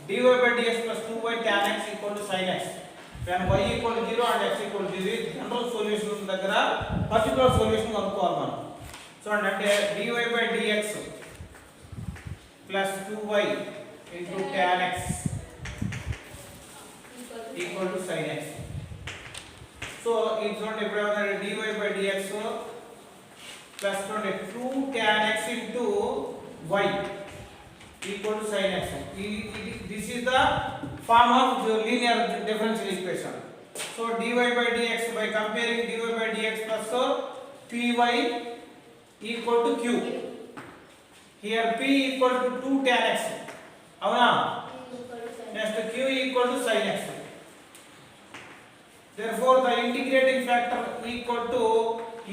dy by dx plus 2y tan x equal to sin x. When y equal to 0 and x equal to 0, general solution దగ్గర particular solution కనుక్కోవాలి మనం. చూడండి అంటే dy by dx plus 2y into tan x equal to sin x. So in చూడండి ఇప్పుడు ఏమన్నా dy by dx plus 2 tan x into y equal to sin x. This is the form of the linear differential equation. So dy by dx, by comparing dy by dx plus py equal to q. Here p equal to 2 tan x. avuna next q equal to sin x. Therefore the integrating factor equal to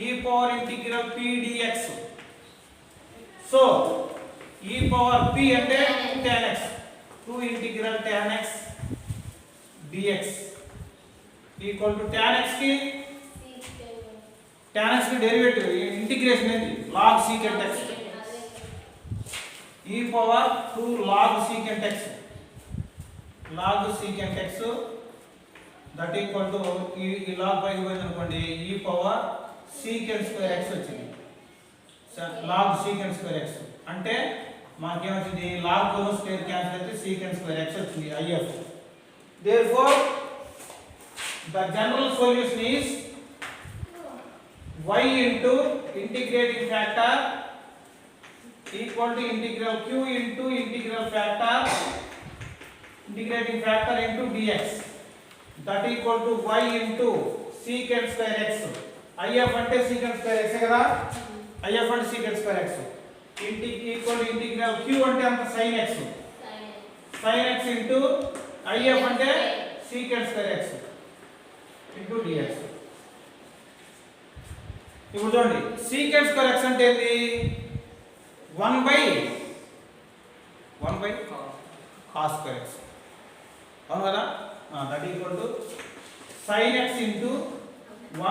e power integral p dx. So e power p ante tan x, 2 integral tan x dx equal to tan x ki derivative integration enti log secant x, e power 2 log secant x that equal to ఈ log పై పోయింది అనుకోండి e power secant square x వచ్చింది. log secant square x అంటే మనకేమొచ్చింది log కోను square cancel అయితే secant square x వచ్చింది if. Therefore the general solution is y into integrating factor equal to integral q into integral factor integrating factor into dx that equal to y into secant square x. if అంటే secant square x కదా, if అంటే secant square x equal to integral q అంటే అంత sin x into if అంటే secant square x into dx. ఇప్పుడు చూడండి secant square x అంటే ఏంది 1 by cos square x అవును కదా, that equal to sin x into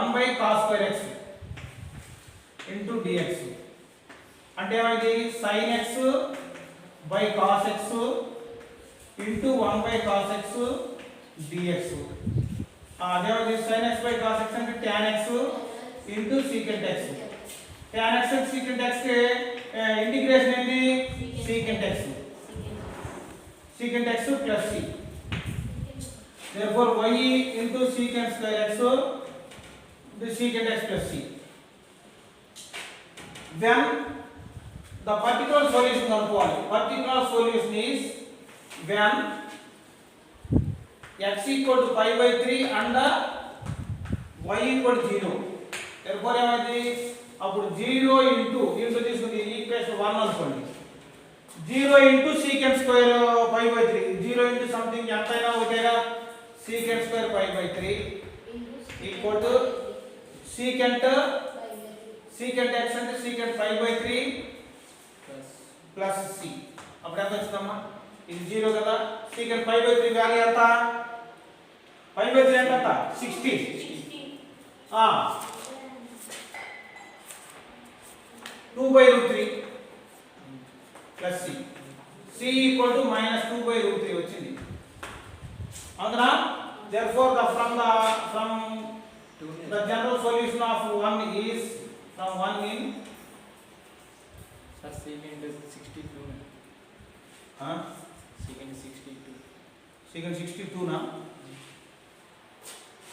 1 by cos square x into dx. అంటే ఏమైంది sin x by cos x into 1 by cos x dx. అదేమైంది sin x by cos x అంటే tan x into secant x. tan x and secant x integration ఏంటి secant x plus c. Therefore y into secant square x the secant x plus c. Then the particular solution కనుక్కోవాలి. particular solution is when x equal to pi by 3 and y equal to 0. Therefore ఏమైంది అప్పుడు 0 into తీసుకుంది equation 1 అనుకోండి, 0 into secant square pi by 3, 0 into something ఎంతైనా ఒకటేగా secant square pi by 3 equal to secant x అంటే secant pi by 3 plus c. అప్పుడు ఎంత వచ్చిందమ్మా, ఇది 0 కదా, secant pi by 3 వాల్యూ ఎంత, pi by 3 ఎంత 16 2 by root 3 plus c equal to minus 2 by root 3 వచ్చింది అవునా. Therefore from the general solution of 1 is from 1 in secant is 62 secant 62 na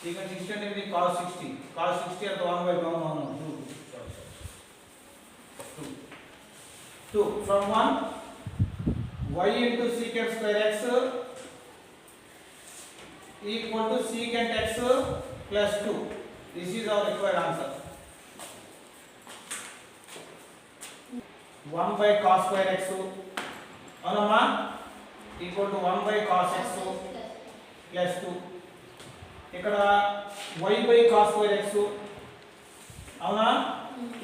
secant 60 అంటే cos 60 అంటే 1 by 2 from 1 y into secant square x equal to secant x plus 2. This is our required answer. 1 by cos square x అవునమ్మా equal to 1 by cos x plus 2. ఇక్కడ y by cos square x అవునా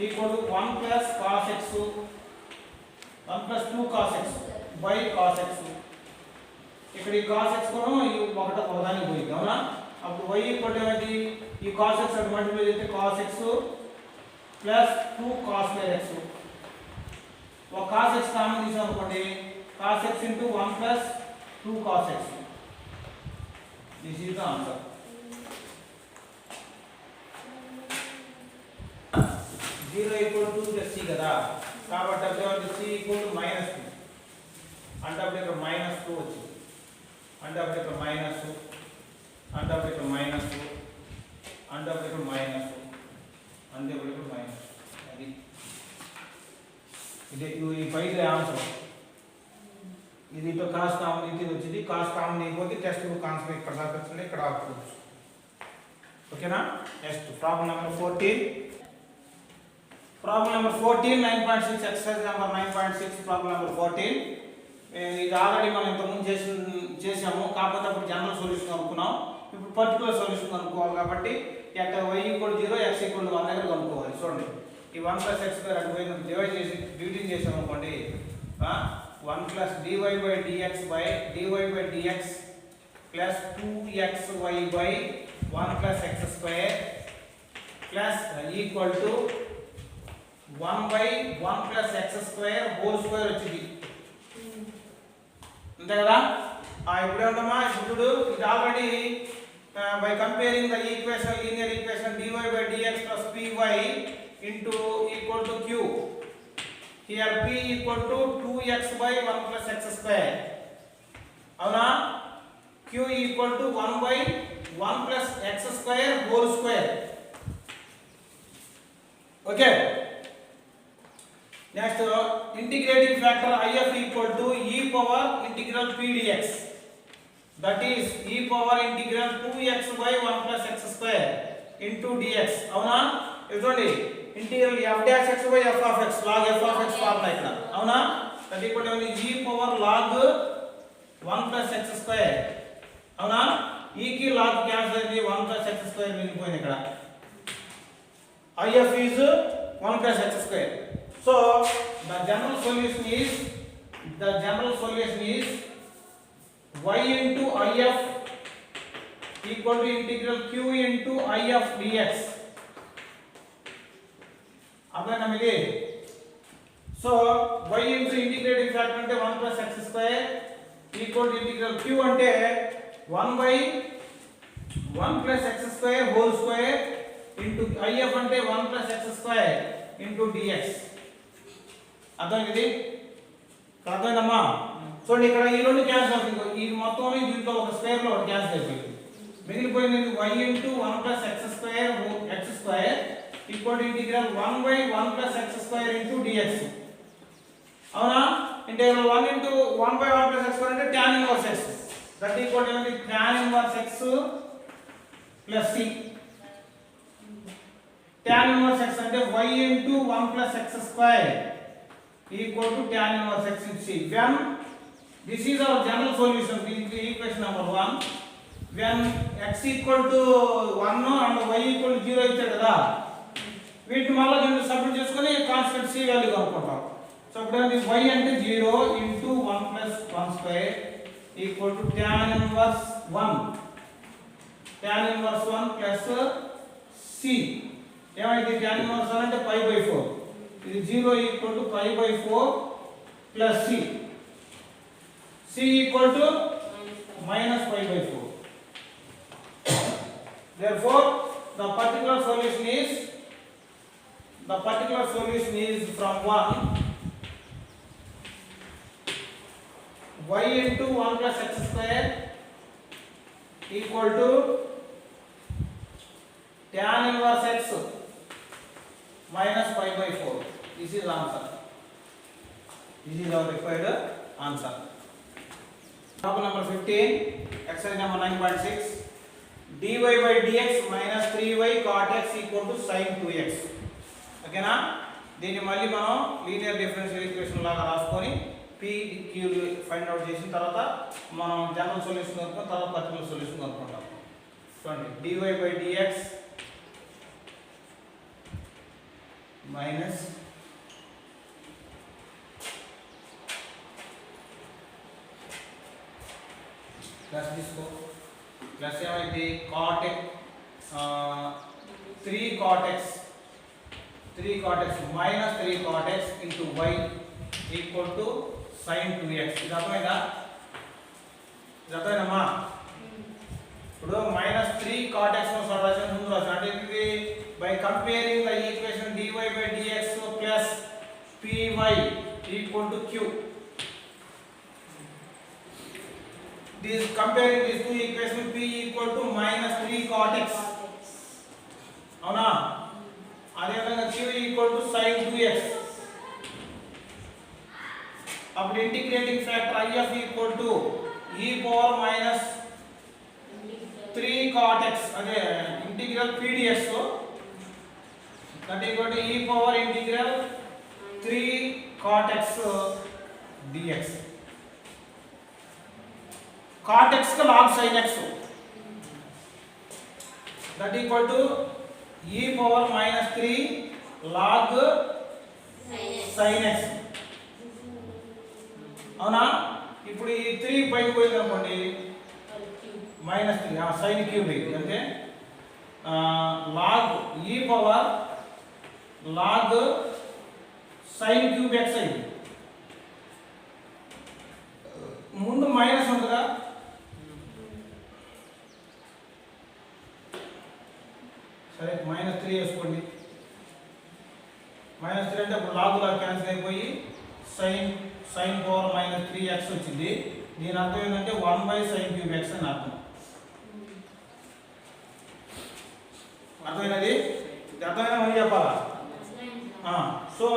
equal to 1 plus cos x 1 plus 2 cos x by cos x. ఇక్కడ ఈ cos x కోను ఈ ఒకదానికి పోయింది అవునా, అప్పుడు y ఈక్వల్ టు ఏమైంది ఈ cos x అటు మల్టిప్లై చేస్తే cos x plus 2 cos square x. ఒక cos x కామన్ తీసాం అనుకోండి cos x into 1 plus 2 cos x. This is the answer. 0 equal to c కదా కాబట్టి అప్పుడు c equal to -2 అంటే అప్పుడు ఇక్కడ -2 వచ్చింది అంటే అప్పుడు ఇక్కడ మైనస్ అంటే అప్పుడు ఇక్కడ మైనస్ అంటే అప్పుడు ఇక్కడ మైనస్ అంటే అప్పుడు ఇక్కడ మైనస్ అది ఇది ఈ పైది ఆన్సర్ ఇది ఇటు కాస్ కామన్ ఇది వచ్చింది కాస్ కామన్ అయిపోతే టెక్స్ట్ బుక్ ఆన్సర్ ఇక్కడ దాకా వచ్చింది ఇక్కడ ఆపుకోవచ్చు ఓకేనా next problem number 14 problem number 14 9.6 exercise number 9.6 problem number 14 ఇది ఆల్రెడీ మనం ఇంతకుముందు చేసాము కాకపోతే అప్పుడు జనరల్ సొల్యూషన్ అనుకున్నాం ఇప్పుడు పర్టికులర్ సొల్యూషన్ అనుకోవాలి కాబట్టి ఎట్ y = 0 x = 1 దగ్గర కనుక్కోవాలి చూడండి ఈ 1 + x స్క్వేర్ అటు పోయిన డివైడ్ చేసి డివిజన్ చేసాం అనుకోండి 1 + dy/dx plus 2xy by 1 + x square plus equal to 1/1 + x square whole square వచ్చింది అంతే కదా ఇప్పుడు ఏమంటామా ఇప్పుడు ఇది already by comparing the equation linear equation dy/dx plus py into equal to q here p equal to 2x/1 + x square అవునా q equal to 1/1 + x square whole square okay next integrating factor if equal to e power integral p dx that is e power integral 2x/1 + x square into dx అవునా చూడండి integral f dash x by f of x log f of x formula ఇక్కడ అవునా that equal to e power log 1 + x square అవునా e కి log cancel అయింది 1 + x square మిగిలిపోయింది ఇక్కడ if is 1 + x square so the general solution is y into if equal to integral q into if dx అర్థమైందా ఇది so y into integrating factor అంటే 1 + x square equal to integral q అంటే 1/1 + x square whole square into if అంటే 1 + x square into dx అర్థమైంది అర్థమైందమ్మా చూడండి ఇక్కడ ఈ రెండు క్యాన్సిల్ అవుతుంది ఈ మొత్తం దీంట్లో ఒక స్క్వేర్ లో ఒకటి క్యాన్సిల్ అయిపోయింది మిగిలిపోయింది y into 1 + x square equal to integral 1/1 + x square into dx అవునా ఇంటిగ్రల్ 1 into 1/1 + x square అంటే tan inverse x that equal to tan inverse x plus c tan inverse x అంటే y into 1 + x square equal to tan inverse x into c when this is our general solution this is equation number 1 when x equal to 1 and y equal to 0 ఇచ్చారు కదా వీటిని మళ్ళీ దీంట్లో substitute చేసుకొని constant c value కనుక్కుంటాం so ఇప్పుడు y అంటే 0 into 1 + 1 square equal to tan inverse 1 plus c ఏమైంది tan inverse 1 అంటే π/4 ఇది 0 equal to π/4 plus c equal to -π/4 therefore the particular solution is from 1 y into 1 + x square equal to tan inverse x minus π/4 this is answer this is our required answer problem number 15 exercise number 9.6 dy/dx minus 3y cot x equal to sin 2x ఓకేనా దీన్ని మళ్ళీ మనం linear differential equation లాగా రాసుకొని p q find out చేసిన తర్వాత మనం general solution కనుక్కొని తర్వాత పర్టికులర్ సొల్యూషన్ కనుక్కుంటాం చూడండి dy/dx మైనస్ ప్లస్ తీసుకో ప్లస్ ఏమైంది cot x 3 cot x minus 3 cot x into y equal to sin 2x ఇది అర్థమైందా అర్థమైందమ్మా ఇప్పుడు -3 cot x ను సొల్యూషన్ ముందు రాసాం అంటే ఇది by comparing the equation dy by dx plus py equal to q. This comparing these two equations, p equal to -3 cot x అవునా అదే విధంగా q equal to sin 2x. అప్పుడు integrating factor if equal to e power minus 3 cot x అదే integral pdx that equal to e power integral 3 cot x dx. cot x का log sin x that equal to e power minus 3 log sin x అవునా ఇప్పుడు ఈ 3 పైకి పోయింది అనుకోండి -3 sin cube అంటే log e power log sin cube x అయింది ముందు మైనస్ ఉంటుందా సరే -3 వేసుకోండి -3 అంటే అప్పుడు log క్యాన్సిల్ అయిపోయి sin పవర్ -3x వచ్చింది దీని అర్థం ఏంటంటే 1/sin క్యూబ్ x అని అర్థం అర్థమైనది అర్థమైనా మళ్ళీ చెప్పాలా so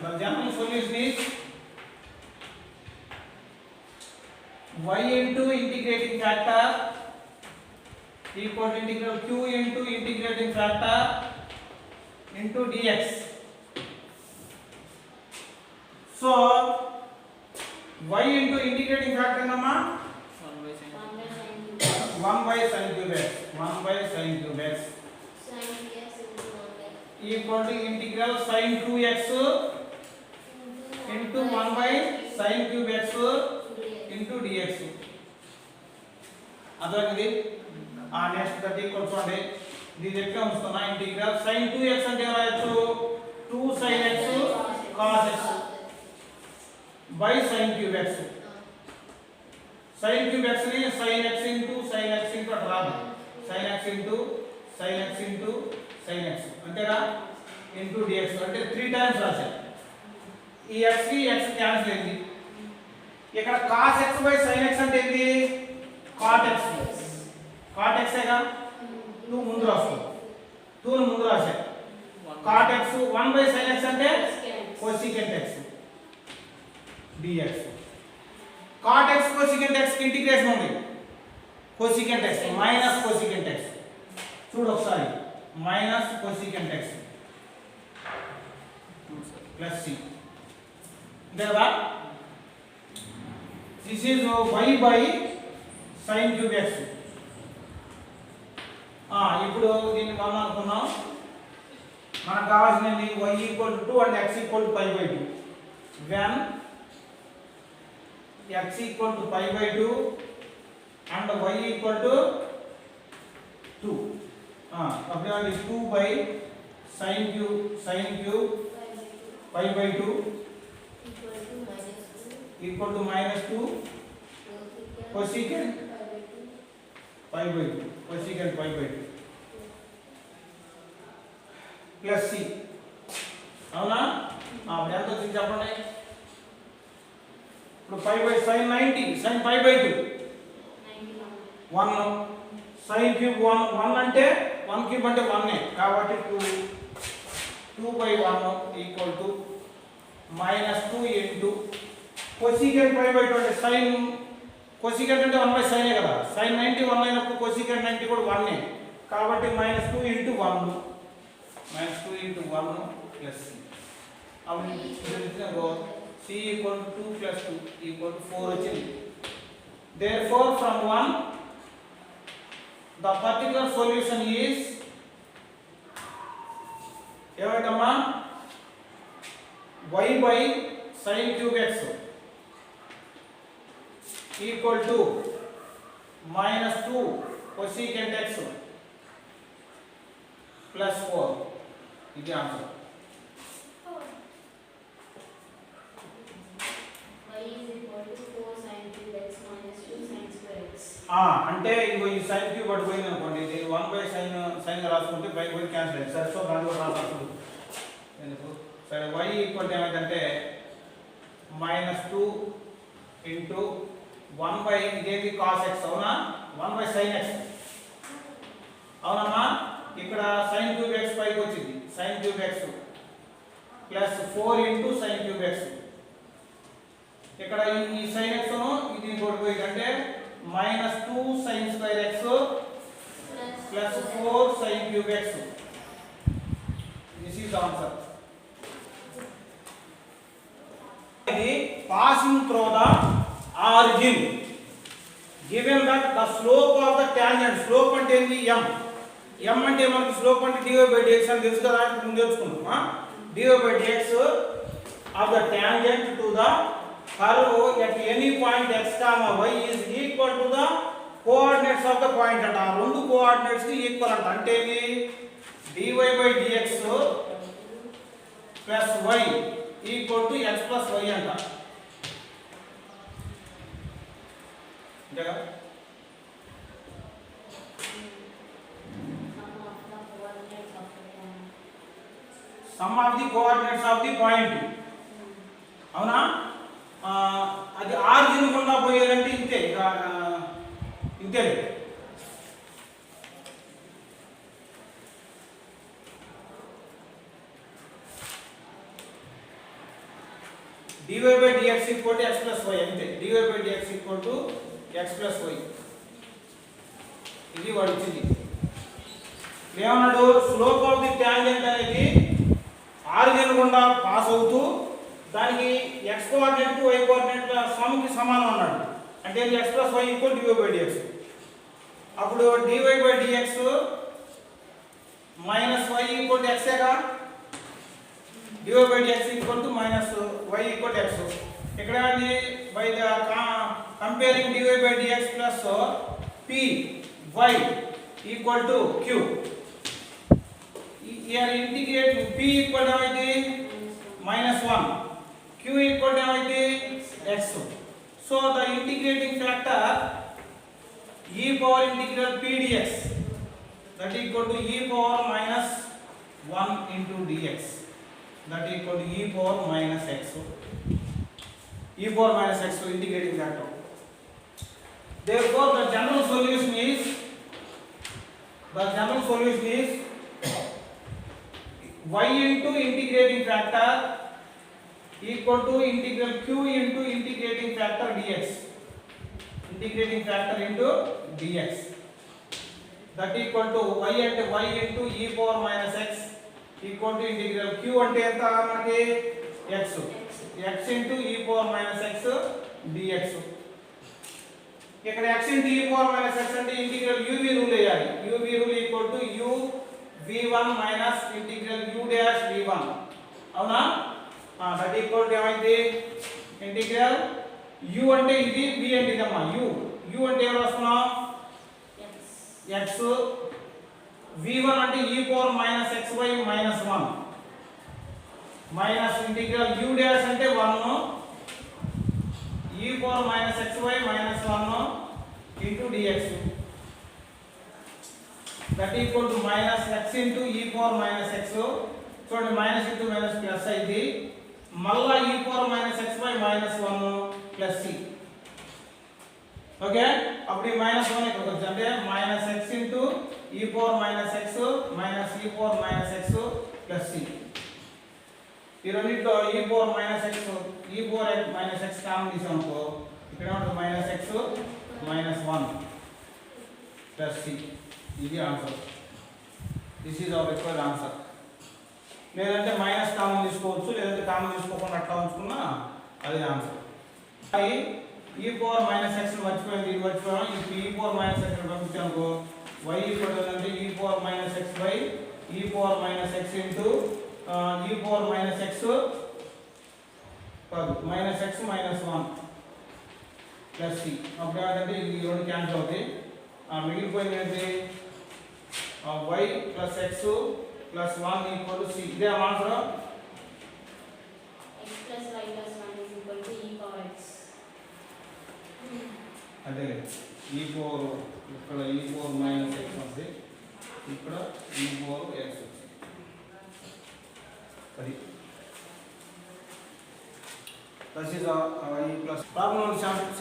the general solution is y into integrating factor equal to integral q into integrating factor into dx. So y into integrating factor namma 1/sin cube x 1/sin cube x equal to integral sin 2x into 1/sin cube x into dx. అదొకటి next that equals అంటే దీని ఎట్లా ఉంచుతున్నా integral sin 2x అంటే రాయొచ్చు 2sin x cos x by sin cube x. sin cube x ని sin x into అట్లా రాదు sin x into sin x అంతేగా into dx అంటే 3 టైమ్స్ రాశారు ఈ x కి x క్యాన్సిల్ అయింది ఇక్కడ cos x by sin x అంటే ఏంది cot x ఏగా 2 ముందు రాస్తాం 2 ని ముందు రాశారు cot x 1/sin x అంటే cosecant x dx. cot x cosecant x కి ఇంటిగ్రేషన్ ఉంది cosecant x minus cosecant x చూడు ఒకసారి minus cosecant x plus c దేవా this is y by sin cube x. ఇప్పుడు దీన్ని మనం అనుకున్నాం మనకు కావాల్సినది y equal to 2 and x equal to pi by 2 when x equal to pi by 2 and y equal to 2 అప్పుడు అది 2 by sin cube pi by 2 equal to -2 cosecant pi by 2 plus c అవునా అప్పుడు ఎంత వచ్చింది చెప్పండి ఇప్పుడు pi by sin 90 sin pi by 2 1 sin cube 1 అంటే 1 cube అంటే 1 కాబట్టి 2 by 1 equal to -2 into cosecant pi by 2 అంటే sin cosecant అంటే 1/sin కదా sin 90 1 అయినప్పుడు cosecant 90 కూడా 1 కాబట్టి -2 into 1 plus c అప్పుడు c equal to 2 plus 2 equal to 4 వచ్చింది. Therefore from 1 the particular solution is ఏమంటమ్మా y by sin cube x equal to -2 cosecant x plus 4 ఇది answer. y is equal to 4 sin cube x minus 2 sin అంటే ఇగో ఈ sin cube అటు పోయింది అనుకోండి, ఇది 1/sin గా రాసుకుంటే పైకి పోయి క్యాన్సిల్ అయ్యింది. సరే, సో దాన్ని కూడా రాసాల్సింది ఎందుకు. సరే, y ఈక్వల్ ఏమైందంటే -2 ఇంటూ 1 ఇదేంటి cos x అవునా, 1/sin x అవునమ్మా. ఇక్కడ sin క్యూబ్ x పైకి వచ్చింది, sin cube x plus 4 into sin cube x. ఇక్కడ ఈ sin x ను ఇది ఇంకోటి పోయింది అంటే -2 sin square x plus 4 sin cube x. This is the answer. ఇది passing through the origin given that the slope of the tangent, slope అంటే ఏంది m, m అంటే మనకి slope అంటే dy/dx అని తెలుసు కదా, ముందు తెలుసుకుందాం. dy/dx of the tangent to the curve at any point x comma y is equal to the coordinates of the point అంట. ఆ రెండు కోఆర్డినేట్స్ కి ఈక్వల్ అంట. అంటే ఏంది dy/dx plus y equal to x plus y అంట. అంతేగా. Some of the coordinates of the point అవునా. అది ఆరిజిన్ గుండా పోయేదంటే ఇంతే, ఇంతే. dy/dx equal to x plus y అంతే. dy/dx equal to x plus y. ఇది వాడు ఇచ్చింది. ఏమన్నాడు, స్లోప్ ఆఫ్ ది టాంజెంట్ అనేది ఆరిజిన్ గుండా పాస్ అవుతూ దానికి x కోఆర్డినేట్ కు y కోఆర్డినేట్ సమ్ కి సమానం అన్నాడు. అంటే x plus y equal to dy/dx. అప్పుడు dy/dx minus y equal to x ఏగా, dy/dx equal to minus y equal to x. ఇక్కడ ఏంది, by the comparing dy/dx plus p y equal to q. here integrate p equal to ఏమైంది -1, q equal to ఏమైంది x. so the integrating factor e power integral p dx that equal to e power minus 1 into dx that equal to e power minus x. e power minus x integrating factor. Therefore the general solution is y into integrating factor equal to integral q into integrating factor dx. Integrating factor into dx that equal to y and y into e power minus x equal to integral q అంటే ఎంత మనకి x, x into e power minus x dx. ఇక్కడ x into e power minus x అంటే integral uv rule వేయాలి. uv rule equal to u v1 minus integral u dash v1 అవునా. that equal to ఏమైంది integral u అంటే ఇది, v అంటే ఇదమ్మా. u అంటే ఏం రాస్తున్నాం x, v1 అంటే e power minus xy minus 1 minus integral u dash అంటే 1 e power minus xy minus 1 into dx that equal to minus x into e power minus x. చూడండి మైనస్ ఇంటూ మైనస్ ప్లస్ అయింది, మళ్ళా e power minus xy minus 1 plus c. Okay, అప్పుడు ఈ minus 1 ఇక్కడికి వచ్చి అంటే minus x into e power minus x minus e power minus x plus c. ఈ రెండింటిలో e power minus x e power minus x common తీసామనుకో ఇక్కడ ఏమంటుంది minus x minus 1 plus c. ఇది answer. This is our required answer. లేదంటే minus common తీసుకోవచ్చు, లేదంటే common తీసుకోకుండా అట్లా ఉంచుకున్నా అది answer. e power minus x మర్చిపోయింది, ఇది మర్చిపోయాం. ఇప్పుడు e power minus x పంపించానుకో y equal అంటే e power minus x by e power minus x into e power minus x కాదు minus x minus 1 plus c. అప్పుడు ఏంటంటే ఇది రెండు క్యాన్సిల్ అవుతాయి. మిగిలిపోయింది ఏంటి y plus x plus 1 equal to c. ఇదే answer. x plus y plus 1 is equal to e power x. అదే ఈ పవర్ ఇక్కడ ఈ పవర్ మైనస్ ఎక్స్ వస్తుంది, ఇక్కడ ఈ పవర్ ఎక్స్ వస్తుంది. అది దట్ ఈస్ ఈ ప్లస్ ప్రాబ్లం